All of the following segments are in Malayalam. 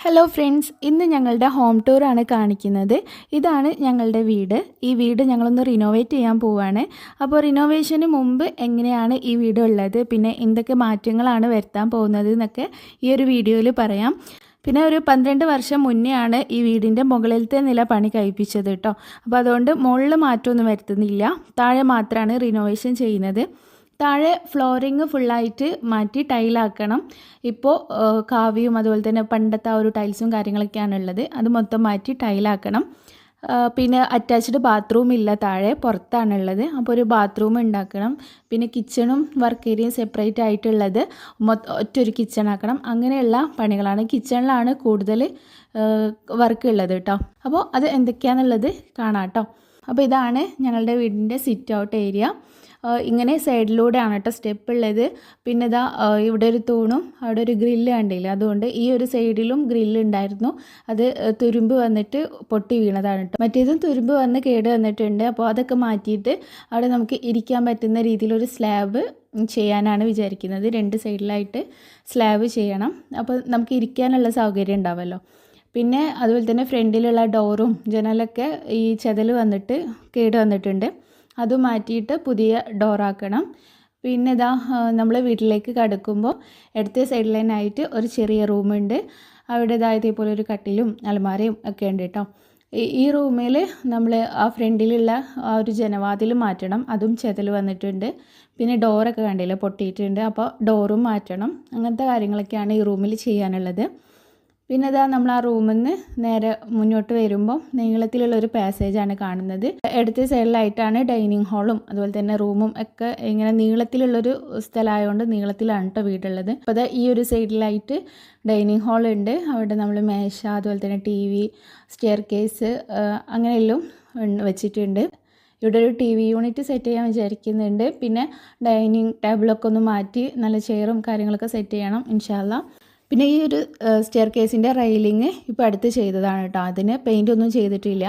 ഹലോ ഫ്രണ്ട്സ്, ഇന്ന് ഞങ്ങളുടെ ഹോം ടൂറാണ് കാണിക്കുന്നത്. ഇതാണ് ഞങ്ങളുടെ വീട്. ഈ വീട് ഞങ്ങളൊന്ന് റിനോവേറ്റ് ചെയ്യാൻ പോവുകയാണ്. അപ്പോൾ റിനോവേഷന് മുമ്പ് എങ്ങനെയാണ് ഈ വീട് ഉള്ളത്, പിന്നെ എന്തൊക്കെ മാറ്റങ്ങളാണ് വരുത്താൻ പോകുന്നത് എന്നൊക്കെ ഈ ഒരു വീഡിയോയിൽ പറയാം. പിന്നെ ഒരു 12 വർഷം മുന്നേ ആണ് ഈ വീടിൻ്റെ മുകളിലത്തെ നില പണി കഴിപ്പിച്ചത് കേട്ടോ. അപ്പോൾ അതുകൊണ്ട് മുകളിൽ മാറ്റമൊന്നും വരുത്തുന്നില്ല, താഴെ മാത്രമാണ് റിനോവേഷൻ ചെയ്യുന്നത്. താഴെ ഫ്ലോറിങ് ഫുള്ളായിട്ട് മാറ്റി ടൈലാക്കണം. ഇപ്പോൾ കാവിയും അതുപോലെ തന്നെ പണ്ടത്തെ ആ ഒരു ടൈൽസും കാര്യങ്ങളൊക്കെയാണുള്ളത്. അത് മൊത്തം മാറ്റി ടൈലാക്കണം. പിന്നെ അറ്റാച്ച്ഡ് ബാത്റൂം ഇല്ല, താഴെ പുറത്താണുള്ളത്. അപ്പോൾ ഒരു ബാത്റൂം ഉണ്ടാക്കണം. പിന്നെ കിച്ചണും വർക്ക് ഏരിയയും സെപ്പറേറ്റ് ആയിട്ടുള്ളത് ഒറ്റൊരു കിച്ചൺ ആക്കണം. അങ്ങനെയുള്ള പണികളാണ്. കിച്ചണിലാണ് കൂടുതൽ വർക്ക് ഉള്ളത് കേട്ടോ. അപ്പോൾ അത് എന്തൊക്കെയാണെന്നുള്ളത് കാണാം കേട്ടോ. അപ്പോൾ ഇതാണ് ഞങ്ങളുടെ വീടിൻ്റെ സിറ്റ് ഔട്ട് ഏരിയ. ഇങ്ങനെ സൈഡിലൂടെയാണ് കേട്ടോ സ്റ്റെപ്പ് ഉള്ളത്. പിന്നെ ഇതാ ഇവിടെ ഒരു തൂണും അവിടെ ഒരു ഗ്രില്ല് കണ്ടില്ല, അതുകൊണ്ട് ഈ ഒരു സൈഡിലും ഗ്രില്ല് ഉണ്ടായിരുന്നു. അത് തുരുമ്പ് വന്നിട്ട് പൊട്ടി വീണതാണ് കേട്ടോ. മറ്റേതും തുരുമ്പ് വന്ന് കേട് വന്നിട്ടുണ്ട്. അപ്പോൾ അതൊക്കെ മാറ്റിയിട്ട് അവിടെ നമുക്ക് ഇരിക്കാൻ പറ്റുന്ന രീതിയിലൊരു സ്ലാബ് ചെയ്യാനാണ് വിചാരിക്കുന്നത്. 2 സൈഡിലായിട്ട് സ്ലാബ് ചെയ്യണം. അപ്പോൾ നമുക്ക് ഇരിക്കാനുള്ള സൗകര്യം ഉണ്ടാവുമല്ലോ. പിന്നെ അതുപോലെ തന്നെ ഫ്രണ്ടിലുള്ള ഡോറും ജനലൊക്കെ ഈ ചെതൽ വന്നിട്ട് കേട് വന്നിട്ടുണ്ട്. അത് മാറ്റിയിട്ട് പുതിയ ഡോറാക്കണം. പിന്നെ ഇതാ നമ്മൾ വീട്ടിലേക്ക് കടക്കുമ്പോൾ ഇടത്തെ സൈഡിൽ തന്നെയായിട്ട് ഒരു ചെറിയ റൂമുണ്ട്. അവിടെ ഇതേപോലെ ഒരു കട്ടിലും അലമാരയും ഒക്കെ ഉണ്ട് കേട്ടോ. ഈ റൂമിൽ നമ്മൾ ആ ഫ്രണ്ടിലുള്ള ആ ഒരു ജനവാതിൽ മാറ്റണം, അതും ചെതൽ വന്നിട്ടുണ്ട്. പിന്നെ ഡോറൊക്കെ കണ്ടില്ല, പൊട്ടിയിട്ടുണ്ട്. അപ്പോൾ ഡോറും മാറ്റണം. അങ്ങനത്തെ കാര്യങ്ങളൊക്കെയാണ് ഈ റൂമിൽ ചെയ്യാനുള്ളത്. പിന്നെ ഇതാ നമ്മൾ ആ റൂമിൽ നിന്ന് നേരെ മുന്നോട്ട് വരുമ്പോൾ നീളത്തിലുള്ളൊരു പാസേജാണ് കാണുന്നത്. ഇടത്തെ സൈഡിലായിട്ടാണ് ഡൈനിങ് ഹാളും അതുപോലെ തന്നെ റൂമും ഒക്കെ ഇങ്ങനെ നീളത്തിലുള്ളൊരു സ്ഥലമായതുകൊണ്ട് നീളത്തിലാണ് കേട്ടോ വീടുള്ളത്. അപ്പോൾ അതാ ഈ ഒരു സൈഡിലായിട്ട് ഡൈനിങ് ഹാളുണ്ട്. അവിടെ നമ്മൾ മേശ അതുപോലെ തന്നെ TV, സ്റ്റെയർ കേസ് അങ്ങനെയെല്ലാം വെച്ചിട്ടുണ്ട്. ഇവിടെ ഒരു TV യൂണിറ്റ് സെറ്റ് ചെയ്യാൻ വിചാരിക്കുന്നുണ്ട്. പിന്നെ ഡൈനിങ് ടേബിളൊക്കെ ഒന്ന് മാറ്റി നല്ല ചെയറും കാര്യങ്ങളൊക്കെ സെറ്റ് ചെയ്യണം ഇൻഷാ അല്ലാ. പിന്നെ ഈ ഒരു സ്റ്റെയർ കേസിൻ്റെ റെയിലിങ് ഇപ്പോൾ അടുത്ത് ചെയ്തതാണ് കേട്ടോ. അതിന് പെയിൻ്റ് ഒന്നും ചെയ്തിട്ടില്ല,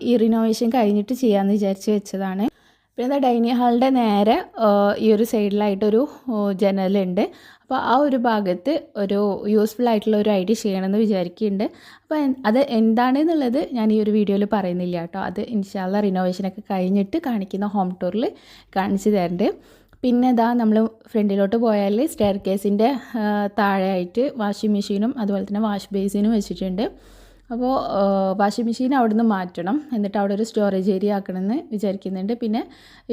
ഈ റിനോവേഷൻ കഴിഞ്ഞിട്ട് ചെയ്യാമെന്ന് വിചാരിച്ച് വെച്ചതാണ്. പിന്നെ ഡൈനിങ് ഹാളിൻ്റെ നേരെ ഈ ഒരു സൈഡിലായിട്ടൊരു ജനലുണ്ട്. അപ്പോൾ ആ ഒരു ഭാഗത്ത് ഒരു യൂസ്ഫുൾ ആയിട്ടുള്ള ഒരു ഐഡിയ ചെയ്യണമെന്ന് വിചാരിക്കുന്നുണ്ട്. അപ്പോൾ അത് എന്താണെന്നുള്ളത് ഞാൻ ഈ ഒരു വീഡിയോയിൽ പറയുന്നില്ല കേട്ടോ. അത് ഇൻഷാ അല്ലാ റിനോവേഷനൊക്കെ കഴിഞ്ഞിട്ട് കാണിക്കുന്ന ഹോം ടൂറിൽ കാണിച്ച് തരുന്നുണ്ട്. പിന്നെ ഇതാ നമ്മൾ ഫ്രണ്ടിലോട്ട് പോയാൽ സ്റ്റെയർ കേസിൻ്റെ താഴെയായിട്ട് വാഷിംഗ് മെഷീനും അതുപോലെ തന്നെ വാഷ് ബേസിനും വെച്ചിട്ടുണ്ട്. അപ്പോൾ വാഷിംഗ് മെഷീൻ അവിടെ നിന്ന് മാറ്റണം, എന്നിട്ട് അവിടെ ഒരു സ്റ്റോറേജ് ഏരിയ ആക്കണമെന്ന് വിചാരിക്കുന്നുണ്ട്. പിന്നെ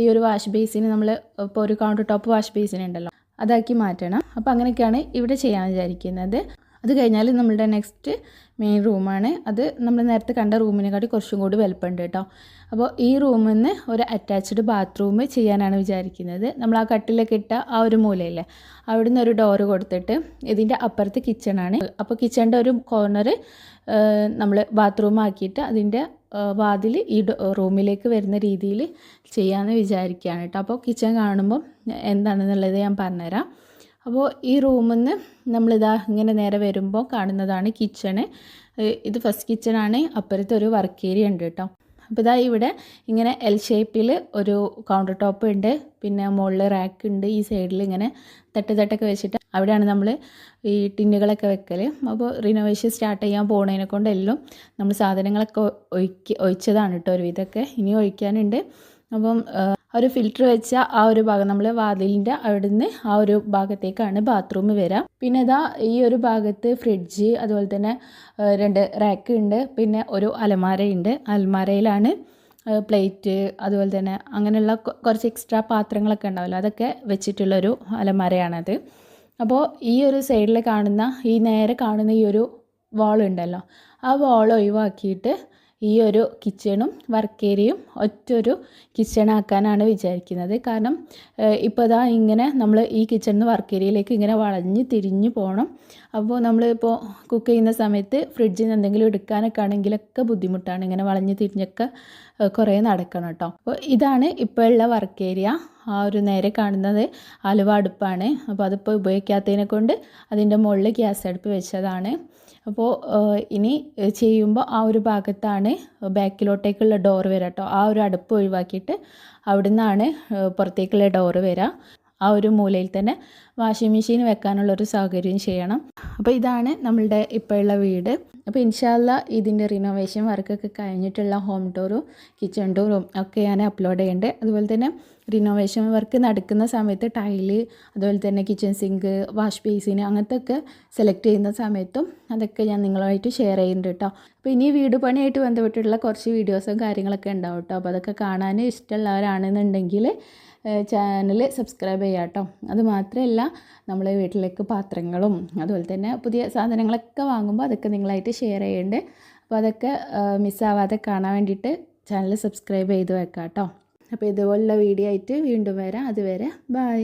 ഈ ഒരു വാഷ് ബേസിന് നമ്മൾ ഇപ്പോൾ ഒരു കൗണ്ടർ ടോപ്പ് വാഷ് ബേസിന് ഉണ്ടല്ലോ, അതാക്കി മാറ്റണം. അപ്പോൾ അങ്ങനെയൊക്കെയാണ് ഇവിടെ ചെയ്യാൻ വിചാരിക്കുന്നത്. അത് കഴിഞ്ഞാൽ നമ്മളുടെ നെക്സ്റ്റ് മെയിൻ റൂമാണ്. അത് നമ്മൾ നേരത്തെ കണ്ട റൂമിനെക്കാട്ടി കുറച്ചും കൂടി വലുപ്പമുണ്ട് കേട്ടോ. അപ്പോൾ ഈ റൂമിൽ നിന്ന് ഒരു അറ്റാച്ച്ഡ് ബാത്റൂം ചെയ്യാനാണ് വിചാരിക്കുന്നത്. നമ്മൾ ആ കട്ടിലൊക്കെ ഇട്ട ആ ഒരു മൂലയില്ലേ, അവിടെ നിന്ന് ഒരു ഡോറ് കൊടുത്തിട്ട് ഇതിൻ്റെ അപ്പുറത്ത് കിച്ചണാണ്. അപ്പോൾ കിച്ചണിൻ്റെ ഒരു കോർണർ നമ്മൾ ബാത്റൂം ആക്കിയിട്ട് അതിൻ്റെ വാതിൽ ഈ റൂമിലേക്ക് വരുന്ന രീതിയിൽ ചെയ്യാമെന്ന് വിചാരിക്കുകയാണ് കേട്ടോ. അപ്പോൾ കിച്ചൺ കാണുമ്പോൾ എന്താണെന്നുള്ളത് ഞാൻ പറഞ്ഞുതരാം. അപ്പോൾ ഈ റൂമിൽ നിന്ന് നമ്മളിതാ ഇങ്ങനെ നേരെ വരുമ്പോൾ കാണുന്നതാണ് കിച്ചണ്. ഇത് ഫസ്റ്റ് കിച്ചണാണ്. അപ്പുറത്ത് ഒരു വർക്ക് ഏരിയ ഉണ്ട് കേട്ടോ. അപ്പോൾ ഇതാ ഇവിടെ ഇങ്ങനെ L ഷേപ്പിൽ ഒരു കൗണ്ടർ ടോപ്പ് ഉണ്ട്. പിന്നെ മുകളിൽ റാക്ക് ഉണ്ട്. ഈ സൈഡിൽ ഇങ്ങനെ തട്ടൊക്കെ വെച്ചിട്ട് അവിടെയാണ് നമ്മൾ ഈ ടിന്നുകളൊക്കെ വെക്കൽ. അപ്പോൾ റിനോവേഷൻ സ്റ്റാർട്ട് ചെയ്യാൻ പോകുന്നതിനെ കൊണ്ട് എല്ലാം നമ്മൾ സാധനങ്ങളൊക്കെ ഒഴിച്ചതാണ് കേട്ടോ ഒരുവിധമൊക്കെ. ഇനി ഒഴിക്കാനുണ്ട്. അപ്പം ഒരു ഫിൽറ്റർ വെച്ച ആ ഒരു ഭാഗം നമ്മൾ വാതിലിൻ്റെ അവിടുന്ന് ആ ഒരു ഭാഗത്തേക്കാണ് ബാത്റൂം വരിക. പിന്നെ ഇതാ ഈ ഒരു ഭാഗത്ത് ഫ്രിഡ്ജ് അതുപോലെ തന്നെ 2 റാക്ക് ഉണ്ട്. പിന്നെ ഒരു അലമാരയുണ്ട്. അലമാരയിലാണ് പ്ലേറ്റ് അതുപോലെ തന്നെ അങ്ങനെയുള്ള കുറച്ച് എക്സ്ട്രാ പാത്രങ്ങളൊക്കെ ഉണ്ടാവില്ല, അതൊക്കെ വെച്ചിട്ടുള്ളൊരു അലമാരയാണത്. അപ്പോൾ ഈ ഒരു സൈഡിൽ കാണുന്ന ഈ നേരെ കാണുന്ന ഈ ഒരു വാളുണ്ടല്ലോ, ആ വാൾ ഒഴിവാക്കിയിട്ട് ഈ ഒരു കിച്ചണും വർക്ക് ഏരിയയും ഒറ്റൊരു കിച്ചണാക്കാനാണ് വിചാരിക്കുന്നത്. കാരണം ഇപ്പോൾ ഇതാ ഇങ്ങനെ നമ്മൾ ഈ കിച്ചണിൽ നിന്ന് വർക്ക് ഏരിയയിലേക്ക് ഇങ്ങനെ വളഞ്ഞ് തിരിഞ്ഞ് പോകണം. അപ്പോൾ നമ്മളിപ്പോൾ കുക്ക് ചെയ്യുന്ന സമയത്ത് ഫ്രിഡ്ജിൽ നിന്ന് എന്തെങ്കിലും എടുക്കാനൊക്കെ ആണെങ്കിലൊക്കെ ബുദ്ധിമുട്ടാണ്, ഇങ്ങനെ വളഞ്ഞ് തിരിഞ്ഞൊക്കെ കുറേ നടക്കണം കേട്ടോ. അപ്പോൾ ഇതാണ് ഇപ്പോൾ ഉള്ള വർക്ക് ഏരിയ. ആ ഒരു നേരെ കാണുന്നത് ആലുവ അടുപ്പാണ്. അപ്പോൾ അതിപ്പോൾ ഉപയോഗിക്കാത്തതിനെ കൊണ്ട് അതിൻ്റെ മുകളിൽ ഗ്യാസ് അടുപ്പ് വെച്ചതാണ്. അപ്പോൾ ഇനി ചെയ്യുമ്പോൾ ആ ഒരു ഭാഗത്താണ് ബാക്കിലോട്ടേക്കുള്ള ഡോർ വരിക കേട്ടോ. ആ ഒരു അടുപ്പ് ഒഴിവാക്കിയിട്ട് അവിടെ നിന്നാണ് പുറത്തേക്കുള്ള ഡോറ് വരിക. ആ ഒരു മൂലയിൽ തന്നെ വാഷിംഗ് മെഷീൻ വെക്കാനുള്ളൊരു സൗകര്യം ചെയ്യണം. അപ്പോൾ ഇതാണ് നമ്മളുടെ ഇപ്പോഴുള്ള വീട്. അപ്പോൾ ഇൻഷാല്ലാ ഇതിൻ്റെ റിനോവേഷൻ വർക്കൊക്കെ കഴിഞ്ഞിട്ടുള്ള ഹോം ടൂറും കിച്ചൺ ടൂറും ഒക്കെ ഞാൻ അപ്ലോഡ് ചെയ്യുന്നുണ്ട്. അതുപോലെ തന്നെ റിനോവേഷൻ വർക്ക് നടക്കുന്ന സമയത്ത് ടൈല്, അതുപോലെ തന്നെ കിച്ചൺ സിങ്ക്, വാഷ് ബേസിന് അങ്ങനത്തെ ഒക്കെ സെലക്ട് ചെയ്യുന്ന സമയത്തും അതൊക്കെ ഞാൻ നിങ്ങളുമായിട്ട് ഷെയർ ചെയ്യുന്നുണ്ട് കേട്ടോ. അപ്പോൾ ഇനി വീട് പണിയായിട്ട് ബന്ധപ്പെട്ടിട്ടുള്ള കുറച്ച് വീഡിയോസും കാര്യങ്ങളൊക്കെ ഉണ്ടാവും കേട്ടോ. അപ്പോൾ അതൊക്കെ കാണാൻ ഇഷ്ടമുള്ളവരാണെന്നുണ്ടെങ്കിൽ ചാനൽ സബ്സ്ക്രൈബ് ചെയ്യാം കേട്ടോ. അതുമാത്രമല്ല നമ്മൾ വീട്ടിലേക്ക് പാത്രങ്ങളും അതുപോലെ തന്നെ പുതിയ സാധനങ്ങളൊക്കെ വാങ്ങുമ്പോൾ അതൊക്കെ നിങ്ങളായിട്ട് ഷെയർ ചെയ്യുന്നുണ്ട്. അപ്പോൾ അതൊക്കെ മിസ്സാവാതെ കാണാൻ വേണ്ടിയിട്ട് ചാനൽ സബ്സ്ക്രൈബ് ചെയ്ത് വെക്കാം കേട്ടോ. അപ്പോൾ ഇതുപോലുള്ള വീഡിയോ ആയിട്ട് വീണ്ടും വരാം. അതുവരെ ബൈ.